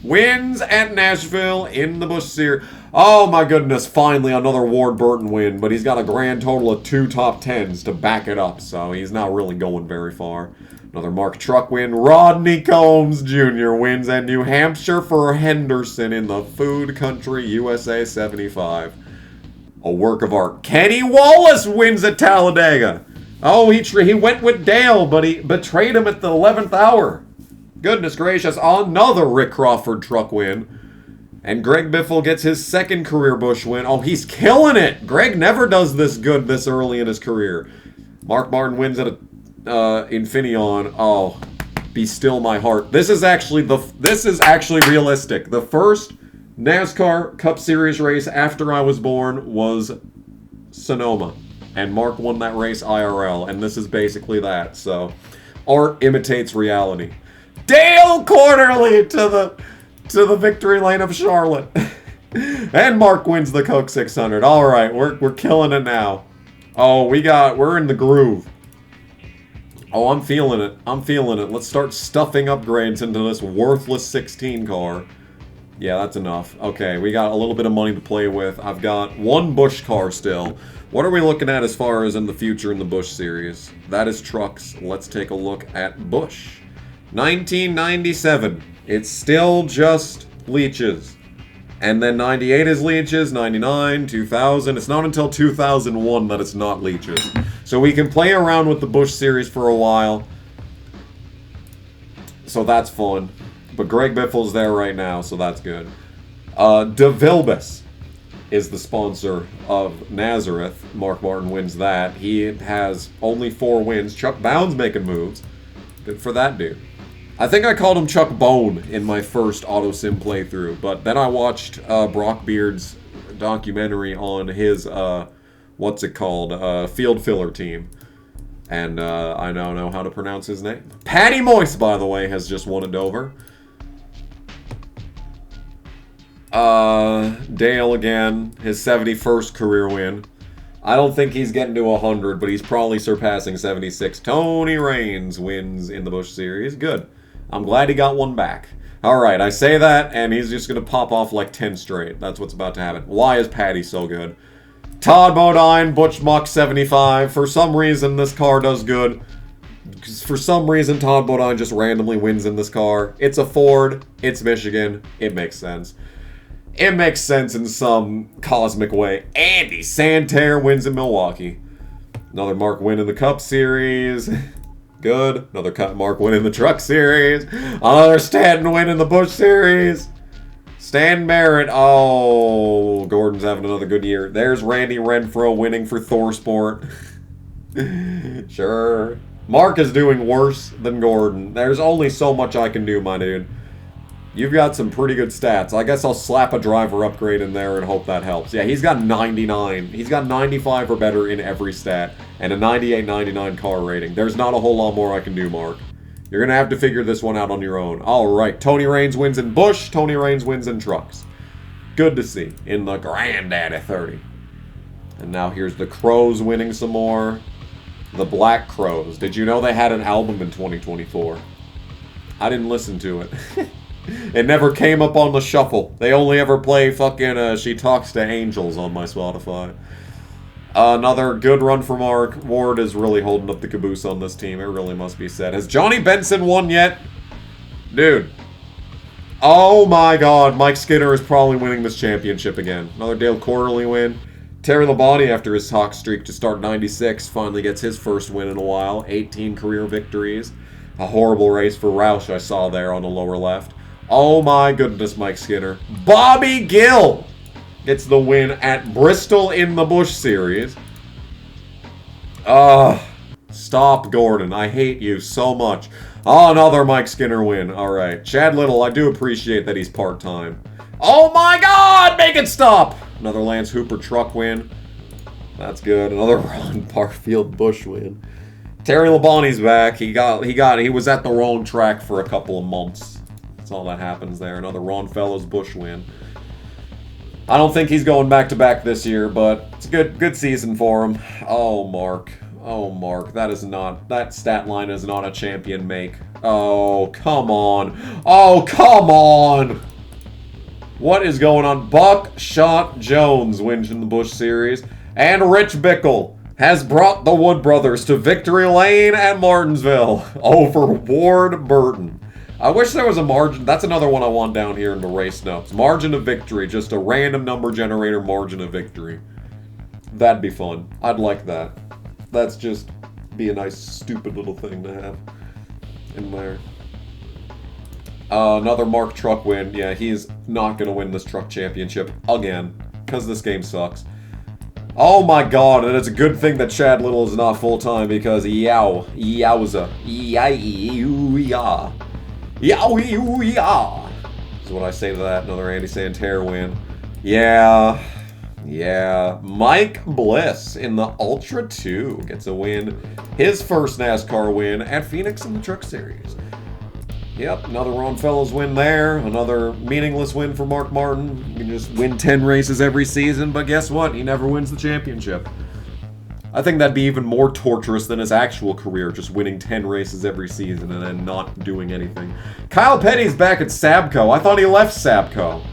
wins at Nashville in the Busch Series. Oh my goodness, finally another Ward Burton win, but he's got a grand total of 2 top 10s to back it up, so he's not really going very far. Another Mark Truck win. Rodney Combs Jr. wins at New Hampshire for Henderson in the Food Country USA 75. A work of art. Kenny Wallace wins at Talladega. Oh, he went with Dale, but he betrayed him at the 11th hour. Goodness gracious, another Rick Crawford truck win. And Greg Biffle gets his 2nd career Busch win. Oh, he's killing it. Greg never does this good this early in his career. Mark Martin wins at a Infineon. Oh, be still my heart. This is actually realistic. The first NASCAR Cup Series race after I was born was Sonoma, and Mark won that race IRL, and this is basically that. So, art imitates reality. Dale Quarterly to the victory lane of Charlotte, and Mark wins the Coke 600. All right, we're killing it now. Oh, we're in the groove. Oh, I'm feeling it. I'm feeling it. Let's start stuffing upgrades into this worthless 16 car. Yeah, that's enough. Okay, we got a little bit of money to play with. I've got 1 Busch car still. What are we looking at as far as in the future in the Busch series? That is trucks. Let's take a look at Busch. 1997. It's still just leeches. And then 98 is leeches, 99, 2000. It's not until 2001 that it's not leeches. So we can play around with the Busch series for a while. So that's fun. But Greg Biffle's there right now, so that's good. DeVilbiss is the sponsor of Nazareth. Mark Martin wins that. He has only 4 wins. Chuck Bound's making moves. Good for that dude. I think I called him Chuck Bone in my first AutoSim playthrough, but then I watched Brock Beard's documentary on his, field filler team. And I now know how to pronounce his name. Patty Moist, by the way, has just won at Dover. Dale again, his 71st career win. I don't think he's getting to 100, but he's probably surpassing 76. Tony Raines wins in the Busch series. Good. I'm glad he got one back. Alright, I say that, and he's just going to pop off like 10 straight. That's what's about to happen. Why is Patty so good? Todd Bodine, Butch Muck 75. For some reason, this car does good. For some reason, Todd Bodine just randomly wins in this car. It's a Ford. It's Michigan. It makes sense. It makes sense in some cosmic way. Andy Santerre wins in Milwaukee. Another Mark win in the Cup Series. Good. Another Mark win in the Truck Series. Another Stanton win in the Busch Series. Stan Barrett. Oh, Gordon's having another good year. There's Randy Renfro winning for ThorSport. Sure. Mark is doing worse than Gordon. There's only so much I can do, my dude. You've got some pretty good stats. I guess I'll slap a driver upgrade in there and hope that helps. Yeah, he's got 99. He's got 95 or better in every stat. And a 98-99 car rating. There's not a whole lot more I can do, Mark. You're going to have to figure this one out on your own. Alright, Tony Raines wins in Busch. Tony Raines wins in trucks. Good to see. In the Granddaddy 30. And now here's the Crows winning some more. The Black Crows. Did you know they had an album in 2024? I didn't listen to it. It never came up on the shuffle. They only ever play fucking She Talks to Angels on my Spotify. Another good run for Mark. Ward is really holding up the caboose on this team. It really must be said. Has Johnny Benson won yet? Dude. Oh my god. Mike Skinner is probably winning this championship again. Another Dale Quarterly win. Terry Labonte, after his hawk streak to start 96, finally gets his first win in a while. 18 career victories. A horrible race for Roush I saw there on the lower left. Oh my goodness, Mike Skinner. Bobby Gill gets the win at Bristol in the Busch series. Stop, Gordon. I hate you so much. Oh, another Mike Skinner win. Alright. Chad Little, I do appreciate that he's part-time. Oh my god! Make it stop! Another Lance Hooper truck win. That's good. Another Ron Barfield Busch win. Terry Labonte's back. He was at the wrong track for a couple of months. That's all that happens there. Another Ron Fellows Busch win. I don't think he's going back-to-back this year, but it's a good season for him. Oh, Mark. Oh, Mark. That stat line is not a champion make. Oh, come on. Oh, come on! What is going on? Buckshot Jones wins in the Busch Series. And Rich Bickle has brought the Wood Brothers to victory lane at Martinsville over Ward Burton. I wish there was a margin. That's another one I want down here in the race notes. Margin of victory. Just a random number generator margin of victory. That'd be fun. I'd like that. That's just be a nice, stupid little thing to have in there. Another Mark Truck win. Yeah, he's not going to win this truck championship again because this game sucks. Oh my god, and it's a good thing that Chad Little is not full-time because yowza. Yow-ya. Yow-ya. Is what I say to that. Another Andy Santerre win. Yeah. Mike Bliss in the Ultra 2 gets a win. His first NASCAR win at Phoenix in the Truck Series. Yep, another Ron Fellows win there. Another meaningless win for Mark Martin. You can just win 10 races every season, but guess what? He never wins the championship. I think that'd be even more torturous than his actual career, just winning 10 races every season and then not doing anything. Kyle Petty's back at Sabco. I thought he left Sabco.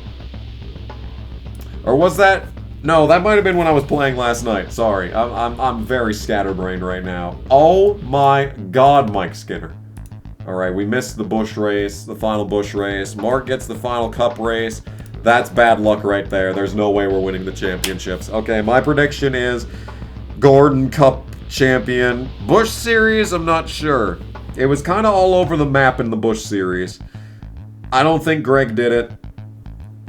Or was that... No, that might have been when I was playing last night. Sorry, I'm very scatterbrained right now. Oh my god, Mike Skinner. Alright, we missed the Busch race, the final Busch race. Mark gets the final Cup race. That's bad luck right there. There's no way we're winning the championships. Okay, my prediction is Gordon Cup champion. Busch Series, I'm not sure. It was kind of all over the map in the Busch Series. I don't think Greg did it.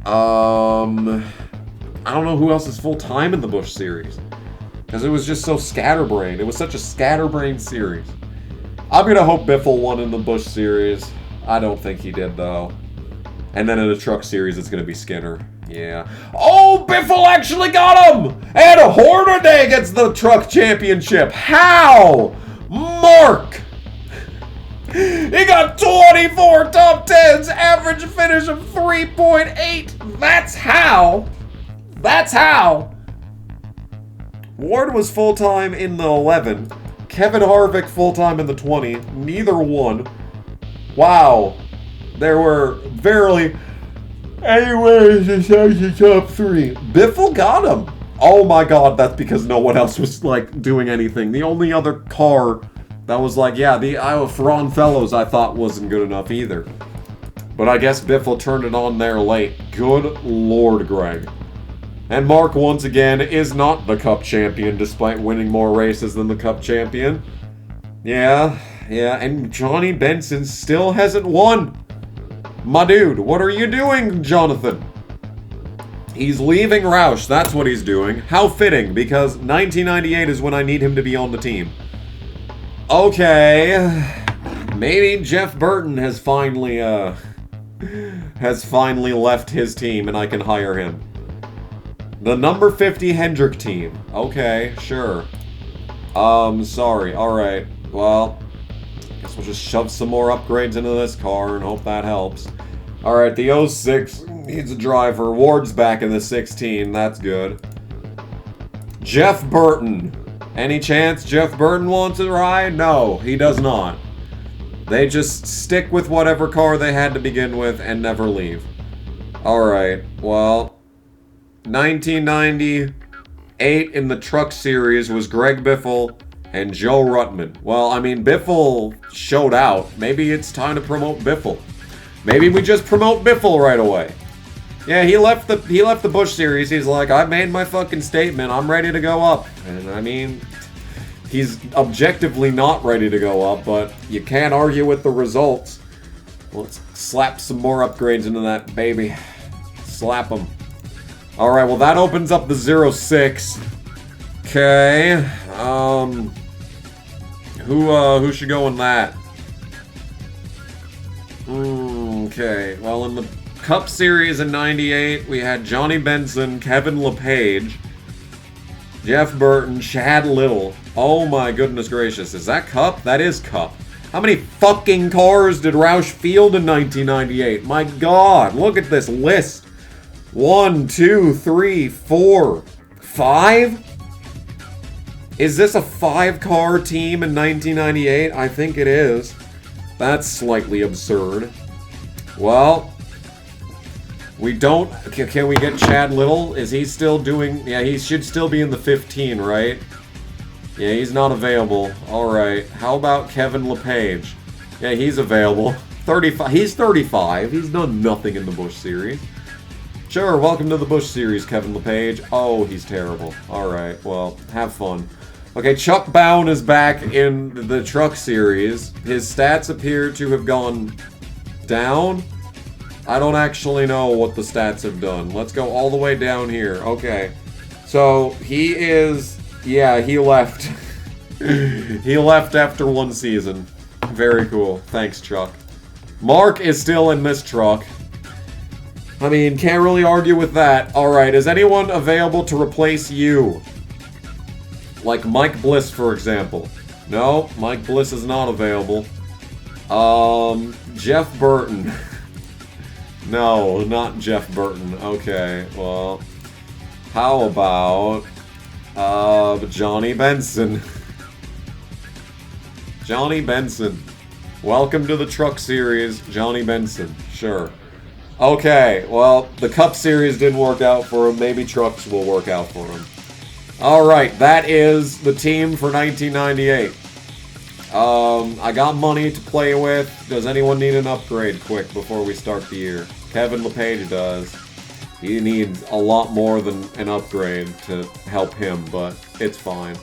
I don't know who else is full-time in the Busch Series. Because it was just so scatterbrained. It was such a scatterbrained series. I'm going to hope Biffle won in the Busch Series. I don't think he did, though. And then in the Truck Series, it's going to be Skinner. Yeah. Oh, Biffle actually got him! And Hornaday gets the Truck Championship. How? Mark! He got 24 top 10s, average finish of 3.8. That's how. That's how. Ward was full-time in the 11. Kevin Harvick full-time in the 20. Neither won. Wow. There were barely anyways besides the top 3. Biffle got him. Oh my god, that's because no one else was, like, doing anything. The only other car that was like, yeah, the Ron Fellows I thought wasn't good enough either. But I guess Biffle turned it on there late. Good lord, Greg. And Mark, once again, is not the Cup champion, despite winning more races than the Cup champion. Yeah, and Johnny Benson still hasn't won. My dude, what are you doing, Jonathan? He's leaving Roush, that's what he's doing. How fitting, because 1998 is when I need him to be on the team. Okay, maybe Jeff Burton has finally left his team and I can hire him. The number 50 Hendrick team. Okay, sure. Sorry. Alright. Well, guess we'll just shove some more upgrades into this car and hope that helps. Alright, the 06 needs a driver. Ward's back in the 16. That's good. Jeff Burton. Any chance Jeff Burton wants a ride? No, he does not. They just stick with whatever car they had to begin with and never leave. Alright, well... 1998 in the Truck Series was Greg Biffle and Joe Ruttman. Well, I mean, Biffle showed out. Maybe it's time to promote Biffle. Maybe we just promote Biffle right away. Yeah, he left the Busch Series. He's like, I made my fucking statement. I'm ready to go up. And I mean, he's objectively not ready to go up, but you can't argue with the results. Let's slap some more upgrades into that baby. Slap them. Alright, well that opens up the 06. Okay. Who should go in that? Okay, well in the Cup Series in 98, we had Johnny Benson, Kevin LePage, Jeff Burton, Chad Little. Oh my goodness gracious, is that Cup? That is Cup. How many fucking cars did Roush field in 1998? My god, look at this list. 1, 2, 3, 4, 5? Is this a 5-car team in 1998? I think it is. That's slightly absurd. Well, we don't... Can we get Chad Little? Is he still doing... Yeah, he should still be in the 15, right? Yeah, he's not available. Alright. How about Kevin LePage? Yeah, he's available. 35. He's 35. He's done nothing in the Bush series. Sure, welcome to the Bush series, Kevin LePage. Oh, he's terrible. Alright, well, have fun. Okay, Chuck Bowen is back in the truck series. His stats appear to have gone down. I don't actually know what the stats have done. Let's go all the way down here. Okay. So, he is... Yeah, he left. He left after 1 season. Very cool. Thanks, Chuck. Mark is still in this truck. I mean, can't really argue with that. Alright, is anyone available to replace you? Like Mike Bliss, for example. No, Mike Bliss is not available. Jeff Burton. No, not Jeff Burton. Okay, well... How about... Johnny Benson. Johnny Benson. Welcome to the truck series, Johnny Benson. Sure. Okay, well, the Cup series didn't work out for him. Maybe trucks will work out for him. Alright, that is the team for 1998. I got money to play with. Does anyone need an upgrade quick before we start the year? Kevin LePage does. He needs a lot more than an upgrade to help him, but it's fine.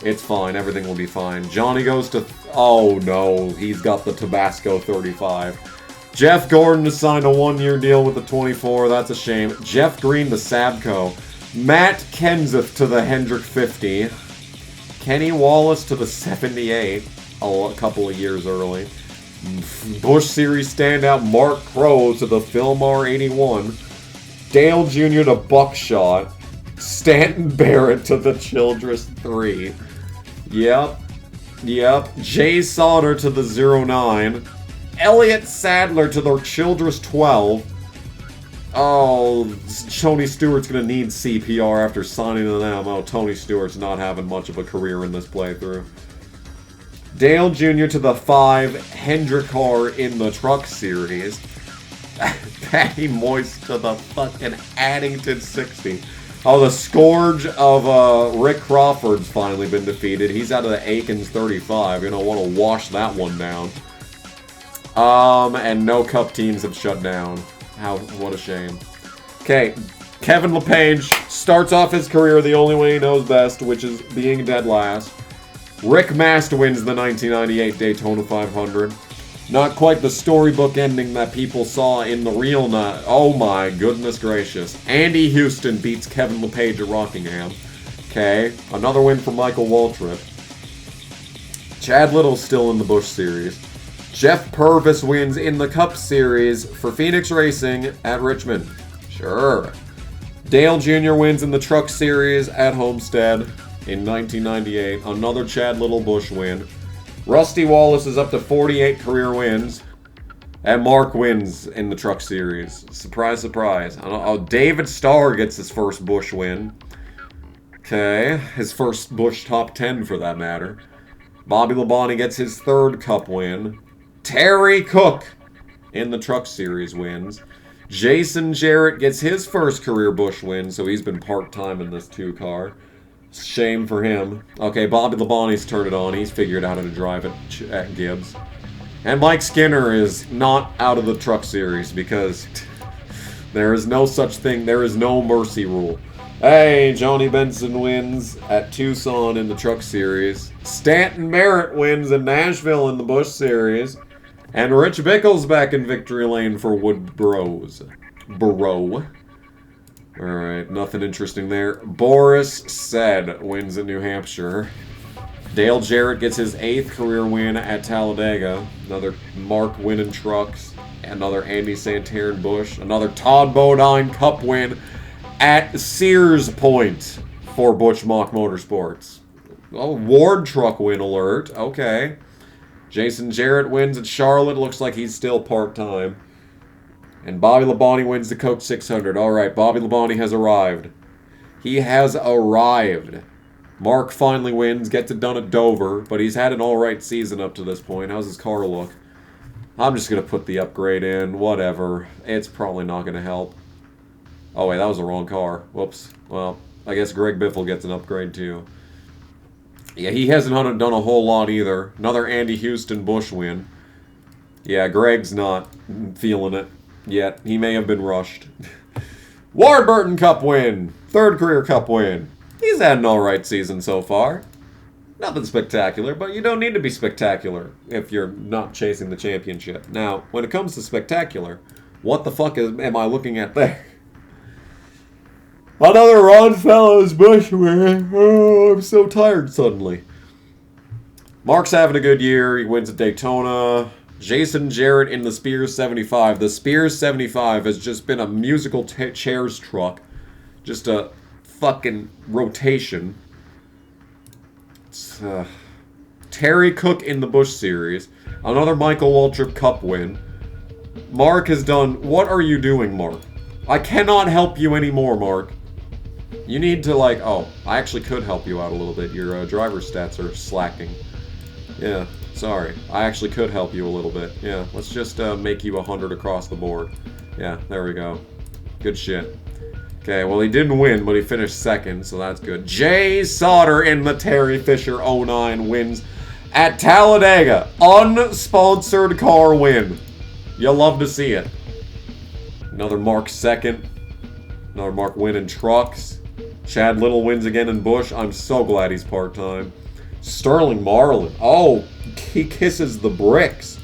It's fine. Everything will be fine. Johnny goes to... Oh, no. He's got the Tabasco 35. Jeff Gordon to sign a 1-year deal with the 24. That's a shame. Jeff Green to Sabco. Matt Kenseth to the Hendrick 50. Kenny Wallace to the 78. A couple of years early. Bush Series standout Mark Crow to the Philmar 81. Dale Jr. to Buckshot. Stanton Barrett to the Childress 3. Yep. Jay Sauter to the 09. Elliott Sadler to the Childress 12. Oh, Tony Stewart's going to need CPR after signing to them. Oh, Tony Stewart's not having much of a career in this playthrough. Dale Jr. to the 5. Hendrick Carr in the Truck Series. Patty Moist to the fucking Addington 60. Oh, the scourge of Rick Crawford's finally been defeated. He's out of the Aikens 35. You don't want to wash that one down. And no Cup teams have shut down. What a shame. Okay, Kevin LePage starts off his career the only way he knows best, which is being dead last. Rick Mast wins the 1998 Daytona 500. Not quite the storybook ending that people saw in the real night. Oh my goodness gracious. Andy Houston beats Kevin LePage at Rockingham. Okay, another win for Michael Waltrip. Chad Little's still in the Bush Series. Jeff Purvis wins in the Cup Series for Phoenix Racing at Richmond. Sure. Dale Jr. wins in the Truck Series at Homestead in 1998. Another Chad Little Bush win. Rusty Wallace is up to 48 career wins. And Mark wins in the Truck Series. Surprise, surprise. Oh, David Starr gets his first Bush win. Okay. His first Bush top 10 for that matter. Bobby Labonte gets his third Cup win. Terry Cook in the Truck Series wins. Jason Jarrett gets his first career Bush win, so he's been part-time in this 2-car. Shame for him. Okay, Bobby Labonte's turned it on. He's figured out how to drive it at Gibbs. And Mike Skinner is not out of the Truck Series because there is no such thing. There is no mercy rule. Hey, Johnny Benson wins at Tucson in the Truck Series. Stanton Merritt wins in Nashville in the Bush Series. And Rich Bickle's back in victory lane for Wood Bros. Bro. Alright, nothing interesting there. Boris Said wins in New Hampshire. Dale Jarrett gets his 8th career win at Talladega. Another Mark win in trucks. Another Andy Santerre Bush. Another Todd Bodine Cup win at Sears Point for Butch Mock Motorsports. Oh, Ward truck win alert. Okay. Jason Jarrett wins at Charlotte. Looks like he's still part-time. And Bobby Labonte wins the Coke 600. All right, Bobby Labonte has arrived. He has arrived. Mark finally wins, gets it done at Dover, but he's had an alright season up to this point. How's his car look? I'm just going to put the upgrade in. Whatever. It's probably not going to help. Oh, wait, that was the wrong car. Whoops. Well, I guess Greg Biffle gets an upgrade, too. Yeah, he hasn't done a whole lot either. Another Andy Houston Busch win. Yeah, Greg's not feeling it yet. He may have been rushed. Warburton Cup win. 3rd career Cup win. He's had an alright season so far. Nothing spectacular, but you don't need to be spectacular if you're not chasing the championship. Now, when it comes to spectacular, what the fuck am I looking at there? Another Ron Fellows Busch win. Oh, I'm so tired suddenly. Mark's having a good year. He wins at Daytona. Jason Jarrett in the Spears 75. The Spears 75 has just been a musical chairs truck. Just a fucking rotation. It's, Terry Cook in the Busch Series. Another Michael Waltrip Cup win. Mark has done... What are you doing, Mark? I cannot help you anymore, Mark. You need to, like... Oh, I actually could help you out a little bit. Your driver stats are slacking. Yeah, sorry. I actually could help you a little bit. Yeah, let's just make you 100 across the board. Yeah, there we go. Good shit. Okay, well, he didn't win, but he finished 2nd, so that's good. Jay Sauter in the Terry Fisher 09 wins at Talladega. Unsponsored car win. You'll love to see it. Another Mark 2nd. Another Mark win in trucks. Chad Little wins again in Busch. I'm so glad he's part-time. Sterling Marlin. Oh, he kisses the bricks.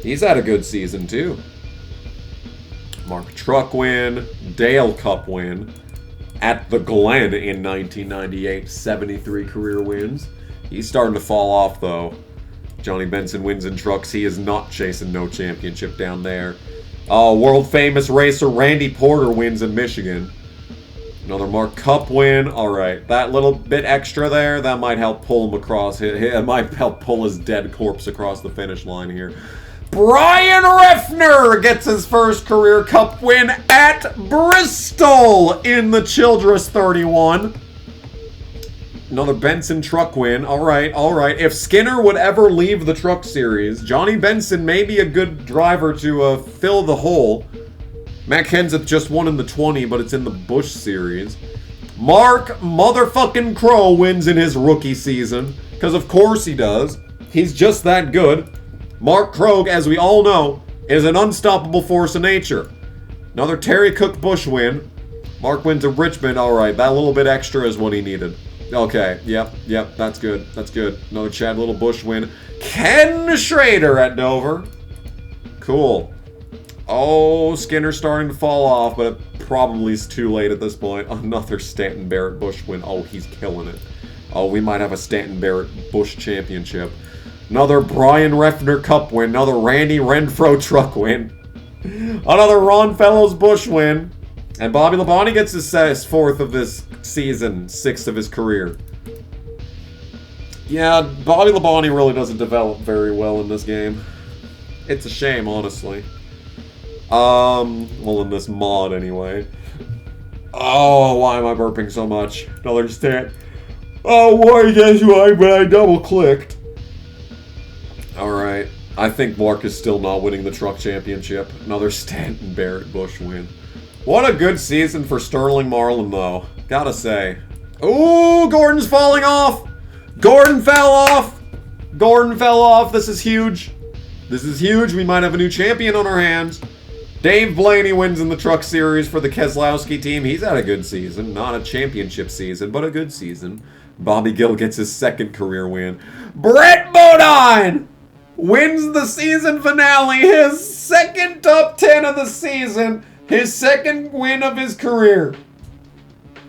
He's had a good season, too. Mark Truck win. Dale Cup win. At the Glen in 1998. 73 career wins. He's starting to fall off, though. Johnny Benson wins in trucks. He is not chasing no championship down there. Oh, world-famous racer Randy Porter wins in Michigan. Another Mark Cup win. Alright, that little bit extra there, that might help pull him across. It might help pull his dead corpse across the finish line here. Brian Reffner gets his first career Cup win at Bristol in the Childress 31. Another Benson truck win. Alright, alright. If Skinner would ever leave the truck series, Johnny Benson may be a good driver to fill the hole. Matt Kenseth just won in the 20, but it's in the Busch series. Mark motherfucking Crow wins in his rookie season. Because of course he does. He's just that good. Mark Krogh, as we all know, is an unstoppable force of nature. Another Terry Cook Busch win. Mark wins at Richmond. Alright, that little bit extra is what he needed. Okay, yep, that's good, that's good. Another Chad Little Busch win. Ken Schrader at Dover. Cool. Oh, Skinner's starting to fall off, but it probably is too late at this point. Another Stanton Barrett Busch win. Oh, he's killing it. Oh, we might have a Stanton Barrett Busch championship. Another Brian Reffner Cup win. Another Randy Renfro truck win. Another Ron Fellows Busch win. And Bobby Labonte gets his 4th of this season, 6th of his career. Yeah, Bobby Labonte really doesn't develop very well in this game. It's a shame, honestly. Well, in this mod, anyway. Oh, why am I burping so much? Another stand. Oh, why, that's why, but I double-clicked. Alright. I think Mark is still not winning the truck championship. Another Stanton Barrett Busch win. What a good season for Sterling Marlin, though. Gotta say. Ooh, Gordon's falling off! Gordon fell off! Gordon fell off. This is huge. This is huge. We might have a new champion on our hands. Dave Blaney wins in the truck series for the Keselowski team. He's had a good season. Not a championship season, but a good season. Bobby Gill gets his 2nd career win. Brett Bodine wins the season finale. His 2nd top 10 of the season. His 2nd win of his career.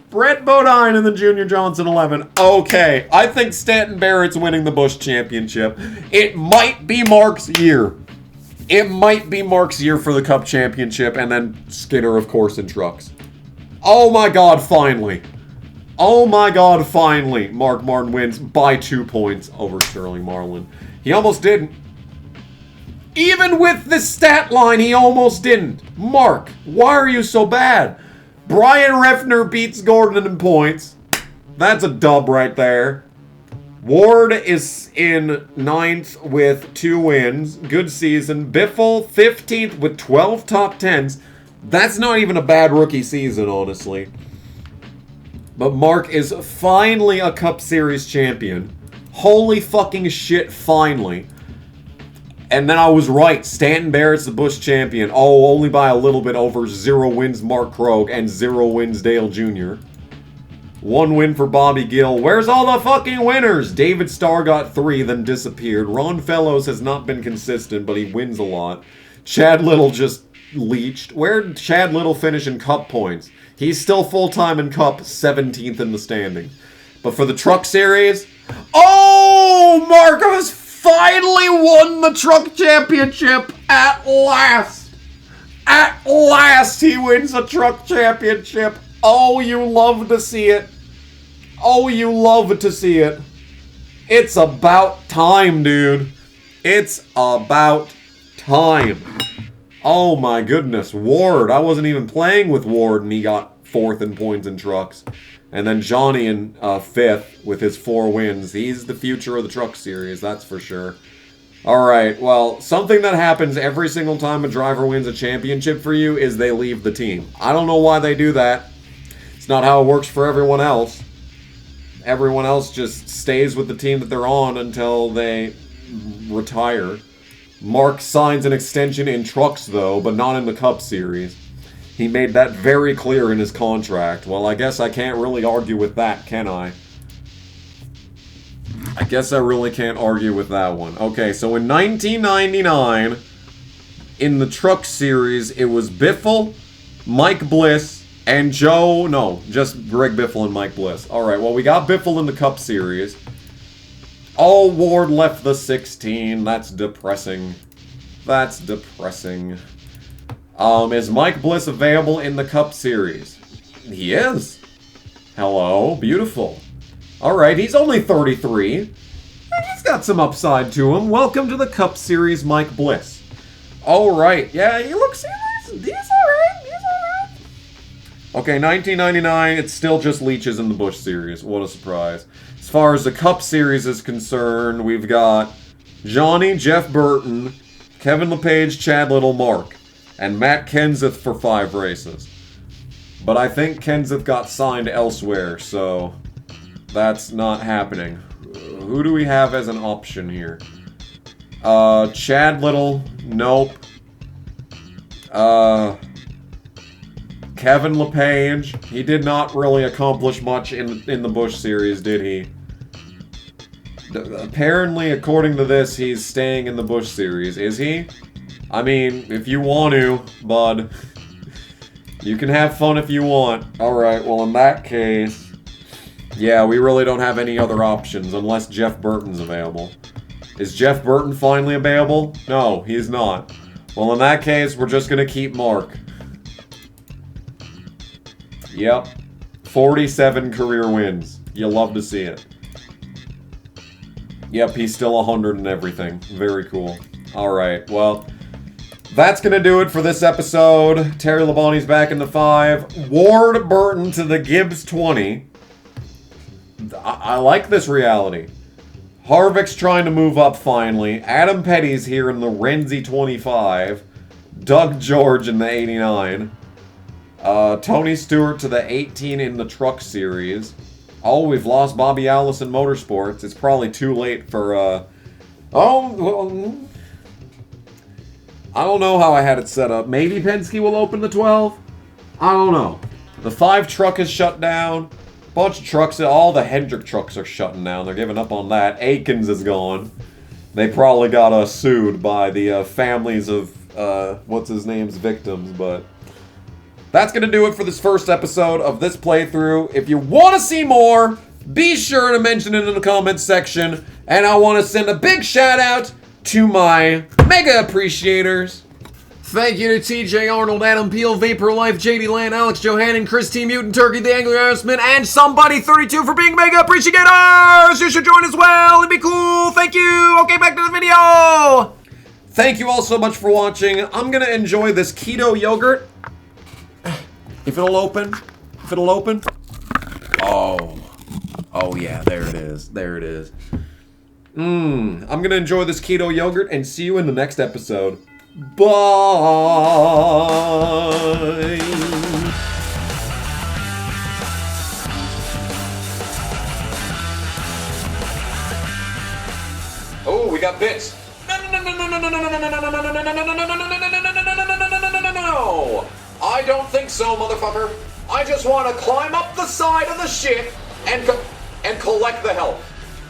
Brett Bodine in the Junior Johnson 11. Okay, I think Stanton Barrett's winning the Busch Championship. It might be Mark's year. It might be Mark's year for the Cup Championship, and then Skinner, of course, in trucks. Oh my god, finally. Oh my god, finally. Mark Martin wins by 2 points over Sterling Marlin. He almost didn't. Even with this stat line, he almost didn't. Mark, why are you so bad? Brian Refner beats Gordon in points. That's a dub right there. Ward is in 9th with 2 wins. Good season. Biffle, 15th with 12 top 10s. That's not even a bad rookie season, honestly. But Mark is finally a Cup Series champion. Holy fucking shit, finally. And then I was right. Stanton Barrett's the Busch champion. Oh, only by a little bit over. 0 wins Mark Krogh and 0 wins Dale Jr. 1 win for Bobby Gill. Where's all the fucking winners? David Starr got 3, then disappeared. Ron Fellows has not been consistent, but he wins a lot. Chad Little just leached. Where'd Chad Little finish in Cup points? He's still full-time in Cup, 17th in the standings. But for the Truck Series... Oh! Marcos finally won the Truck Championship at last! At last he wins the Truck Championship! Oh, you love to see it. Oh, you love to see it. It's about time, dude. It's about time. Oh my goodness. Ward. I wasn't even playing with Ward and he got 4th in points in trucks. And then Johnny in 5th with his 4 wins. He's the future of the Truck Series, that's for sure. Alright, well, something that happens every single time a driver wins a championship for you is they leave the team. I don't know why they do that. It's not how it works for everyone else. Everyone else just stays with the team that they're on until they retire. Mark signs an extension in trucks, though, but not in the Cup Series. He made that very clear in his contract. Well, I guess I can't really argue with that, can I? I guess I really can't argue with that one. Okay, so in 1999, in the Truck Series, it was Biffle, Mike Bliss, and Joe... No, just Greg Biffle and Mike Bliss. Alright, well, we got Biffle in the Cup Series. Oh, Ward left the 16. That's depressing. That's depressing. Is Mike Bliss available in the Cup Series? He is. Hello, beautiful. Alright, he's only 33. He's got some upside to him. Welcome to the Cup Series, Mike Bliss. Alright, yeah, he looks... He's alright, he's alright. Okay, 1999, it's still just leeches in the Busch Series. What a surprise. As far as the Cup Series is concerned, we've got Johnny, Jeff Burton, Kevin LePage, Chad Little, Mark, and Matt Kenseth for 5 races. But I think Kenseth got signed elsewhere, so that's not happening. Who do we have as an option here? Chad Little, nope. Kevin LePage, he did not really accomplish much in the Busch Series, did he? Apparently, according to this, he's staying in the Busch Series. Is he? I mean, if you want to, bud. You can have fun if you want. Alright, well in that case... Yeah, we really don't have any other options, unless Jeff Burton's available. Is Jeff Burton finally available? No, he's not. Well, in that case, we're just gonna keep Mark. Yep. 47 career wins. You'll love to see it. Yep, he's still 100 and everything. Very cool. Alright, well, that's gonna do it for this episode. Terry Labonte's back in the 5. Ward Burton to the Gibbs 20. I like this reality. Harvick's trying to move up finally. Adam Petty's here in the Renzi 25. Doug George in the 89. Tony Stewart to the 18 in the Truck Series. Oh, we've lost Bobby Allison Motorsports. It's probably too late for, Oh, well... I don't know how I had it set up. Maybe Penske will open the 12? I don't know. The 5 truck is shut down. Bunch of trucks, all the Hendrick trucks are shutting down. They're giving up on that. Aikens is gone. They probably got sued by the families of, what's-his-name's victims, but... That's going to do it for this first episode of this playthrough. If you want to see more, be sure to mention it in the comments section. And I want to send a big shout out to my mega appreciators. Thank you to TJ Arnold, Adam Pehl, VaporLyfe, JadyLan, Alex Johanning, Chris T. Mutant, Turkey, the Angler Irishman, and Somebody32 for being mega appreciators. You should join as well. It'd be cool. Thank you. Okay, back to the video. Thank you all so much for watching. I'm gonna enjoy this keto yogurt. If it'll open. If it'll open. Oh yeah, there it is. There it is. I'm gonna enjoy this keto yogurt and see you in the next episode. Bye! Oh, we got bits. No! I don't think so, motherfucker. I just want to climb up the side of the ship and collect the health.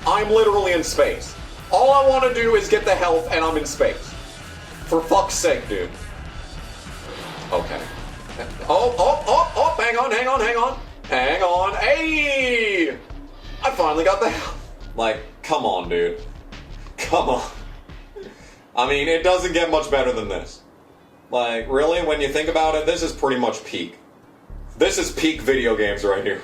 I'm literally in space. All I want to do is get the health and I'm in space. For fuck's sake, dude. Okay. Oh, hang on. Hang on. Hey! I finally got the health. Like, come on, dude. Come on. I mean, it doesn't get much better than this. Like, really, when you think about it, this is pretty much peak. This is peak video games right here.